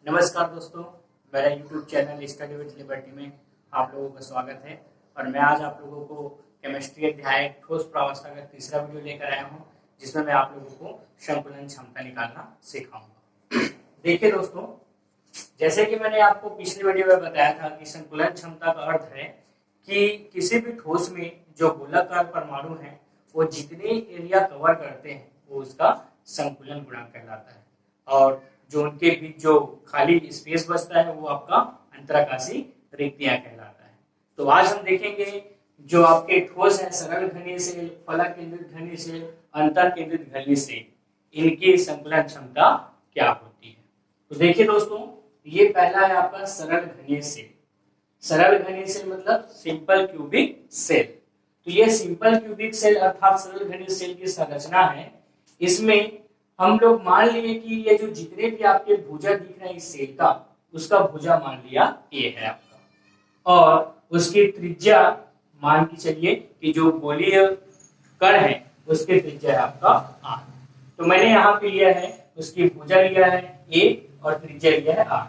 नमस्कार दोस्तों, मेरा YouTube channel study with liberty में आप लोगों का स्वागत है। और मैं आज आप लोगों को केमिस्ट्री अध्याय ठोस प्रावस्था का तीसरा वीडियो लेकर आया हूं, जिसमें मैं आप लोगों को संकुलन क्षमता निकालना सिखाऊंगा। देखिए दोस्तों, जैसे कि मैंने आपको पिछले वीडियो में बताया था कि संकुलन क्षमता का अर्थ है कि किसी भी ठोस में जो गोलाकार परमाणु हैं वो जितने एरिया कवर करते हैं वो उसका संकुलन गुणांक कहलाता है, और जो उनके बीच जो खाली स्पेस बचता है वो आपका अंतराकाशी रिक्तियां कहलाता है। तो आज हम देखेंगे जो आपके ठोस है, सरल घनीय सेल, फलक केंद्रित घनीय सेल, अंतर केंद्रित घनीय सेल, इनकी संकुलन क्षमता क्या होती है। तो देखिए दोस्तों, ये पहला है आपका सरल घनीय सेल। सरल घनीय सेल मतलब सिंपल क्यूबिक सेल। तो ये सिंपल क्यूबिक सेल अर्थात सरल घनीय सेल की संरचना है। इसमें हम लोग मान लिए कि ये जो जितने भी आपके भुजा दिख रहे हैं इस सेल का, उसका भुजा मान लिया ए है आपका, और उसकी त्रिज्या मान के चलिए कि जो गोलीय कण है उसकी त्रिज्या है आपका आर। तो मैंने यहाँ पे लिया है, उसकी भुजा लिया है ए और त्रिज्या लिया है आर।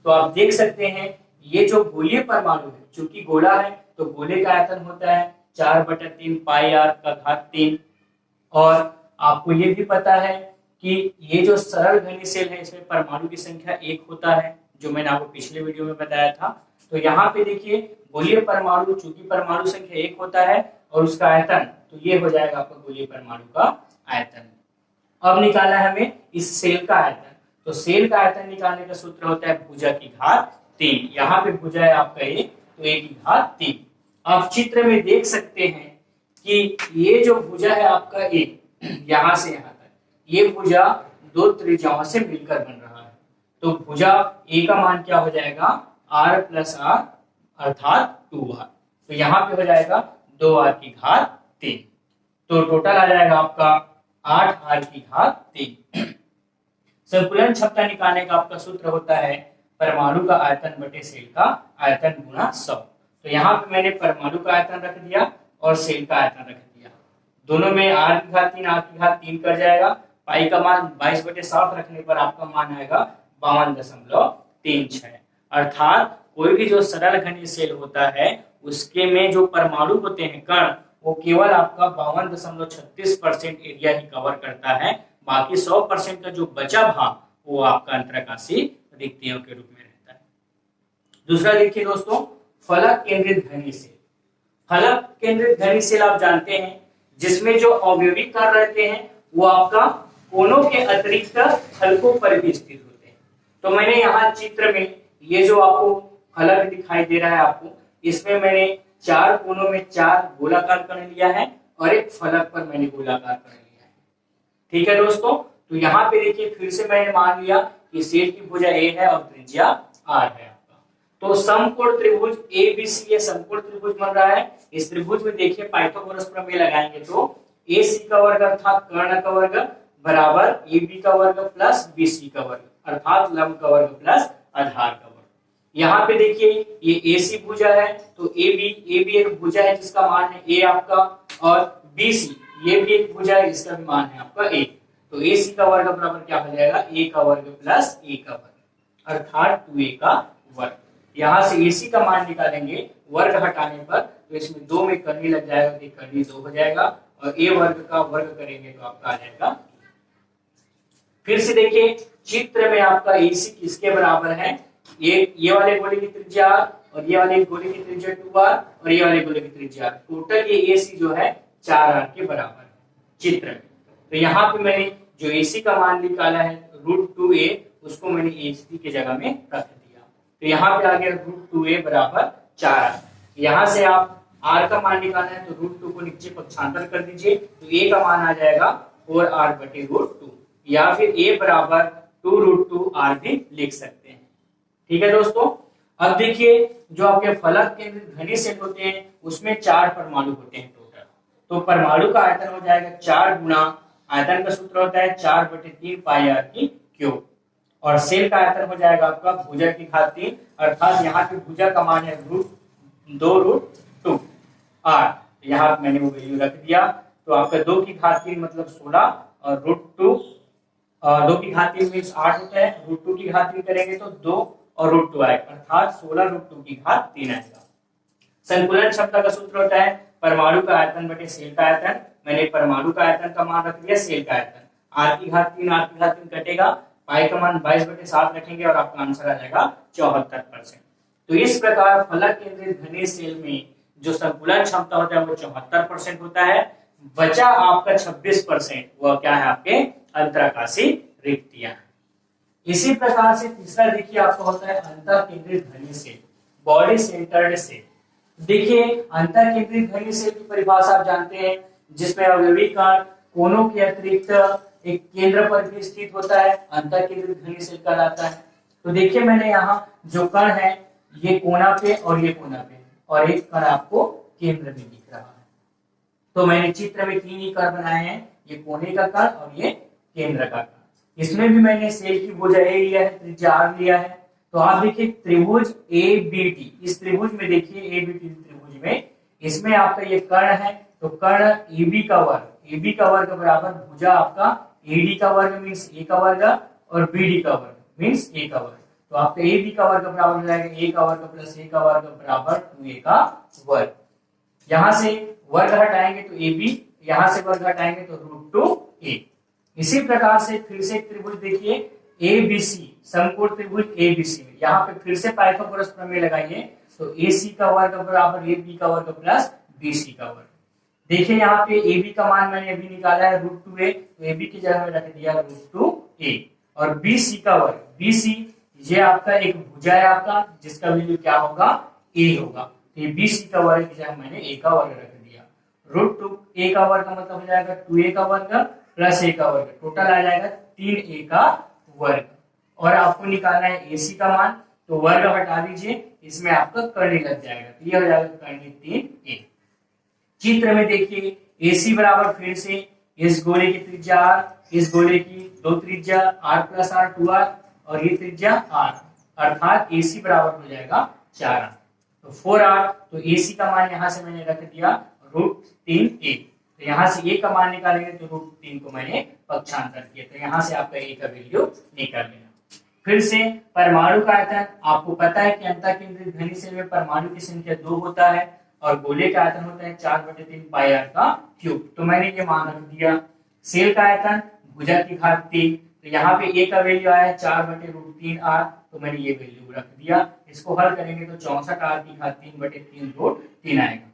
तो आप देख सकते हैं ये जो गोलीय परमाणु है, चूंकि गोला है तो गोले का आयतन होता है 4/3 पाई आर का घात 3। और आपको ये भी पता है कि ये जो सरल घनीय सेल है इसमें परमाणु की संख्या 1 होता है, जो मैंने आपको पिछले वीडियो में बताया था। तो यहाँ पे देखिए गोलीय परमाणु, चूंकि परमाणु संख्या 1 होता है और उसका आयतन, तो ये हो जाएगा आपका गोलीय परमाणु का आयतन। अब निकालना है हमें इस सेल का आयतन। तो सेल का आयतन निकालने का सूत्र होता है भुजा की घात 3। यहाँ पे भुजा है आपका ए, तो ए की घात 3। आप चित्र में देख सकते हैं कि ये जो भुजा है आपका ए, यहाँ से यहाँ तक ये भुजा दो त्रिज्याओं से मिलकर बन रहा है। तो भुजा ए का मान क्या हो जाएगा, r प्लस आर अर्थात 2r। तो यहाँ पे हो जाएगा 2r की घात 3। तो टोटल आ जाएगा आपका 8r की घात 3। संकुलन क्षमता निकालने का आपका सूत्र होता है परमाणु का आयतन बटे सेल का आयतन गुणा 100। तो यहाँ पे मैंने परमाणु का आयतन रख दिया और सेल का आयतन रख दिया। दोनों में r की घात 3 r की घात 3 कर जाएगा। पाई का मान 22/7 रखने पर आपका मान आएगा 52.36। अर्थात कोई भी जो सरल घनीय सेल होता है उसके में जो परमाणु होते हैं कण, वो केवल आपका 52.36% एरिया ही कवर करता है। बाकी 100% का जो बचा भाग वो आपका अंतराकाशी रिक्तियों के रूप में रहता है। दूसरा देखिए दोस्तों, फलक केंद्रित घनीय सेल। फलक केंद्रित घनीय सेल आप जानते हैं जिसमें जो अवयवी कण रहते हैं वो आपका कोनों के अतिरिक्त फलकों पर भी स्थित होते हैं। तो मैंने यहाँ चित्र में ये जो आपको फलक दिखाई दे रहा है आपको, इसमें मैंने 4 कोनों में 4 गोलाकार कण लिया है और एक फलक पर मैंने गोलाकार कण लिया है। ठीक है दोस्तों, तो यहाँ पे देखिए फिर से मैंने मान लिया कि सेल की भुजा ए है और त्रिज्या आर है आपका। तो समकोण त्रिभुज एबीसी ये समकोण त्रिभुज बन रहा है। इस त्रिभुज में देखिए पाइथागोरस प्रमेय लगाएंगे तो AC का वर्ग अर्थात कर्ण का वर्ग बराबर AB का वर्ग प्लस BC का वर्ग अर्थात लंब का वर्ग प्लस आधार का वर्ग। यहाँ पे देखिए ये AC भुजा है तो AB एक भुजा है जिसका मान है A आपका, और BC ये भी एक भुजा है जिसका भी मान है आपका A। तो AC का वर्ग बराबर क्या हो जाएगा, A का वर्ग प्लस A का वर्ग अर्थात 2A का वर्ग। यहाँ से AC का मान निकालेंगे वर्ग हटाने पर, तो इसमें 2 में करनी लग जाएगा तो करनी 2 हो जाएगा, और A वर्ग का वर्ग करेंगे तो आपका आ जाएगा। फिर से देखिए चित्र में आपका AC किसके बराबर है, ये वाले गोले की त्रिज्या और ये वाले गोले की त्रिज्या 2r और ये वाले गोले की त्रिज्या, टोटल ये AC जो है 4r के बराबर है चित्र में। तो यहाँ पे मैंने जो AC का मान निकाला है √2a, उसको मैंने AC की जगह में रख दिया। तो यहाँ पे आ गया √2a बराबर 4r। यहाँ से आप r का मान निकालना है तो √2 को नीचे पक्षांतर कर दीजिए, तो a का मान आ जाएगा 4r/√2, या फिर a बराबर 2√2r भी लिख सकते हैं। ठीक है दोस्तों, अब देखिए जो आपके फलक केंद्रित घनीय सेल होते हैं उसमें 4 परमाणु होते हैं टोटल। तो परमाणु का आयतन हो जाएगा 4 गुना आयतन का सूत्र होता है 4/3 पाई आर की क्यूब, और सेल का आयतन हो जाएगा आपका भुजा की घात 3 अर्थात यहाँ पे भुजा का मान है √2 आर। यहाँ मैंने वो वैल्यू रख दिया, तो आपका 2 की घात 3 मतलब 16 और √2 2 की घात 3 मीन्स 8 होता है, √2 की घात 3 करेंगे तो 2 और √2 आएगा, अर्थात 16 √2 की घात 3 आएगा। संकुलन क्षमता का सूत्र होता है परमाणु का आयतन बटे सेल का आयतन। मैंने परमाणु का आयतन का मान रख दिया, सेल का आयतन, r की घात 3 r की घात 3 कटेगा, पाई का मान 22/7 रखेंगे और आपका आंसर आ जाएगा 74%। तो इस प्रकार फलक केंद्रित घनीय सेल में जो संकुलन क्षमता होता है वो 74% होता है, बचा आपका 26% वह क्या है, आपके अंतराकाशी रिक्तियां। इसी प्रकार से तीसरा देखिए आपका होता है अंतर केंद्रित घनीय सेल, बॉडी सेंटर्ड सेल। देखिए अंतर केंद्रित घनीय सेल की परिभाषा आप जानते हैं, जिसमें अवयवी कण कोनों के अतिरिक्त एक केंद्र पर भी स्थित होता है, अंतर केंद्रित घनीय सेल कहलाता है। तो देखिए मैंने यहाँ जो कण है ये कोना पे और ये कोना पे, और एक कण आपको केंद्र में दिख रहा है। तो मैंने चित्र में 3 ही कण बनाए हैं, ये कोने का कण और ये केंद्र का कण। इसमें भी मैंने सेल की भुजा ए लिया है, त्रिज्या आर लिया है। तो आप देखिए त्रिभुज ABT, इस त्रिभुज में देखिए ABT त्रिभुज में इसमें आपका ये कर्ण है, तो कर्ण AB का वर्ग बराबर भुजा आपका AD का वर्ग मीन्स A का वर्ग और BD का वर्ग मीन्स A का वर्ग। तो आपका AB का वर्ग बराबर हो जाएगा A का वर्ग प्लस A का वर्ग बराबर 2A का वर्ग। यहां से वर्ग हटाएंगे तो AB, यहां से वर्ग हटाएंगे तो √2A। इसी प्रकार से फिर से त्रिभुज देखिए ABC, समकोण त्रिभुज ABC में यहाँ पे फिर से पाइथागोरस प्रमेय लगाइए, तो AC का वर्ग बराबर AB का वर्ग प्लस BC का वर्ग। देखिए यहाँ पे AB का मान मैंने अभी निकाला है √2A, तो AB की जगह में रख दिया √2A, और BC का वर्ग, BC ये आपका एक भुजा है आपका, जिसका वैल्यू क्या होगा, A होगा, तो ये BC का वर्ग की जगह मैंने A का वर्ग रख दिया। √2A का वर्ग का मतलब हो जाएगा 2A का वर्ग प्लस A का वर्ग, टोटल आ जाएगा 3A का वर्ग। और आपको निकालना है AC का मान, तो वर्ग हटा दीजिए, इसमें आपका कर्णी लग जाएगा, तो ये हो जाएगा कर्णी 3A। चित्र में देखिए AC बराबर फिर से इस गोले की त्रिज्या r, इस गोले की 2 त्रिज्या r प्लस r 2r और ये त्रिज्या r, अर्थात AC बराबर हो जाएगा 4r, तो 4r। तो AC का मान यहां से मैंने रख दिया √3A, तो यहां से A का मान निकालेंगे तो √3 को मैंने पक्षांतर किया, तो यहां से आपका A का वैल्यू निकल गया। फिर से परमाणु का आयतन, आपको पता है कि अंतर केंद्रित घनीय सेल में परमाणु की संख्या 2 होता है और गोले का आयतन होता है 4/3 पाई r का क्यूब, तो मैंने ये मान रख दिया। सेल का आयतन भुजा की घात 3, तो यहाँ पे A का वैल्यू आया है 4/√3r, तो मैंने ये वैल्यू रख दिया। इसको हल करेंगे तो 64r की घात 3/3√3 आएगा।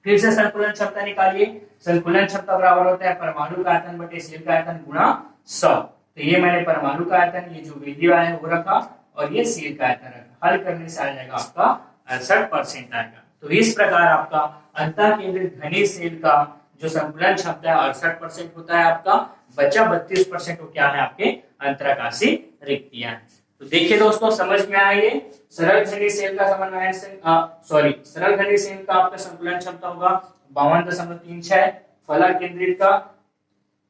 फिर से संकुलन क्षमता निकालिए, संकुलन क्षमता बराबर होता है परमाणु का आयतन बटे सेल का आयतन गुणा 100। तो ये मैंने परमाणु का आयतन, ये जो वैल्यू आया है वो रखा, और ये सेल का आयतन रखा, हल करने से आ जाएगा आपका 68% आएगा। तो इस प्रकार आपका अंतर केंद्रित घनीय सेल का जो संकुलन क्षमता है 68% होता है आपका, बचा 32% वो क्या है, आपके अंतराकाशी रिक्तियां हैं। तो देखिए दोस्तों समझ में आया, ये सरल घनीय सेल का समन्वय सरल घनीय सेल का आपका संकुलन क्षमता होगा 52.36, फलक केंद्रित का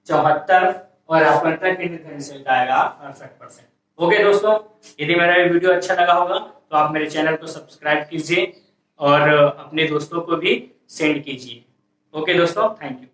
74 और अंतर केंद्रित घनीय सेल का आएगा 68%। ओके दोस्तों, यदि मेरा ये वीडियो अच्छा लगा होगा तो आप मेरे चैनल को सब्सक्राइब कीजिए और अपने दोस्तों को भी सेंड कीजिए। ओके दोस्तों, थैंक यू।